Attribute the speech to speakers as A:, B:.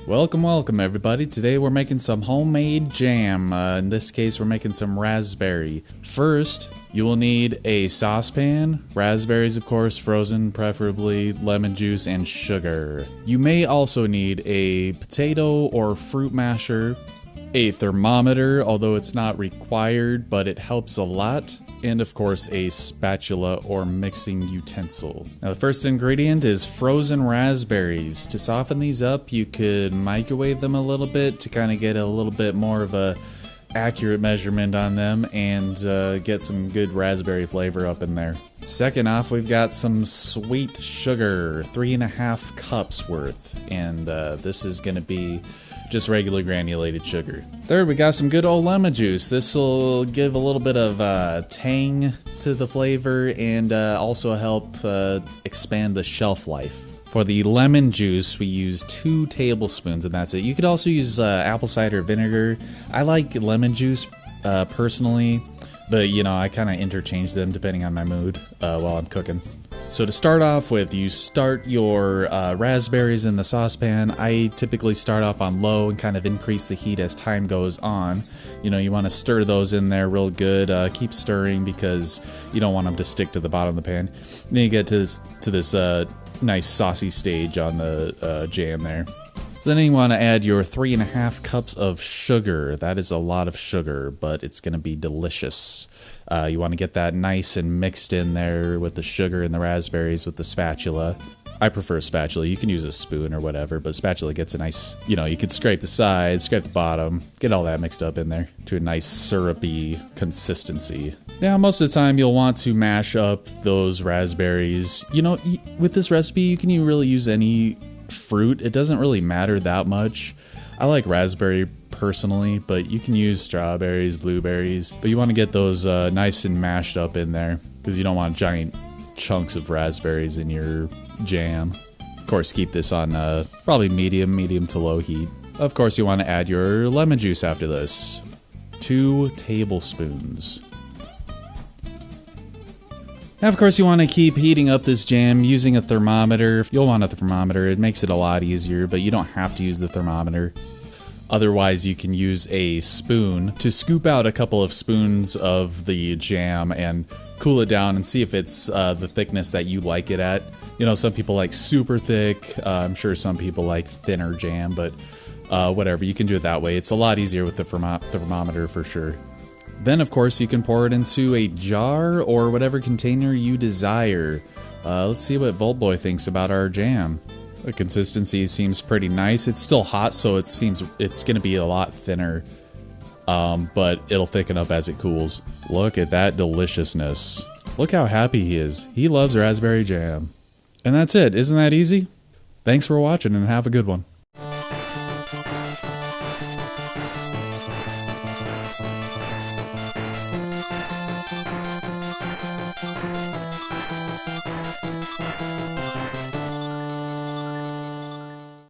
A: Welcome everybody. Today we're making some homemade jam. In this case we're making some raspberry. First, you will need a saucepan, raspberries of course, frozen preferably, lemon juice, and sugar. You may also need a potato or fruit masher, a thermometer, although it's not required but it helps a lot, and of course a spatula or mixing utensil. Now the first ingredient is frozen raspberries. To soften these up, you could microwave them a little bit to kind of get a little bit more of a accurate measurement on them and get some good raspberry flavor up in there. Second off, we've got some sweet sugar, 3.5 cups worth, and this is going to be just regular granulated sugar. Third, we got some good old lemon juice. This will give a little bit of tang to the flavor and also help expand the shelf life. For the lemon juice, we use 2 tablespoons and that's it. You could also use apple cider vinegar. I like lemon juice personally, but you know, I kind of interchange them depending on my mood while I'm cooking. So to start off with, you start your raspberries in the saucepan. I typically start off on low and kind of increase the heat as time goes on. You know, you want to stir those in there real good. Keep stirring because you don't want them to stick to the bottom of the pan. Then you get to this nice saucy stage on the jam there. So then you want to add your 3.5 cups of sugar. That is a lot of sugar, but it's going to be delicious. You want to get that nice and mixed in there with the sugar and the raspberries with the spatula. I prefer a spatula. You can use a spoon or whatever, but spatula gets a nice, you know, you can scrape the sides, scrape the bottom, get all that mixed up in there to a nice syrupy consistency. Now, most of the time you'll want to mash up those raspberries. You know, with this recipe, you can really use any fruit. It doesn't really matter that much. I like raspberry personally, but you can use strawberries, blueberries, but you want to get those nice and mashed up in there because you don't want giant chunks of raspberries in your jam. Of course, keep this on probably medium to low heat. Of course, you want to add your lemon juice after this. 2 tablespoons. Now, of course, you want to keep heating up this jam using a thermometer. You'll want a thermometer. It makes it a lot easier, but you don't have to use the thermometer. Otherwise, you can use a spoon to scoop out a couple of spoons of the jam and cool it down and see if it's the thickness that you like it at. You know, some people like super thick. I'm sure some people like thinner jam, but whatever. You can do it that way. It's a lot easier with the thermometer for sure. Then, of course, you can pour it into a jar or whatever container you desire. Let's see what Volt Boy thinks about our jam. The consistency seems pretty nice. It's still hot, so it seems it's going to be a lot thinner, but it'll thicken up as it cools. Look at that deliciousness. Look how happy he is. He loves raspberry jam. And that's it. Isn't that easy? Thanks for watching and have a good one.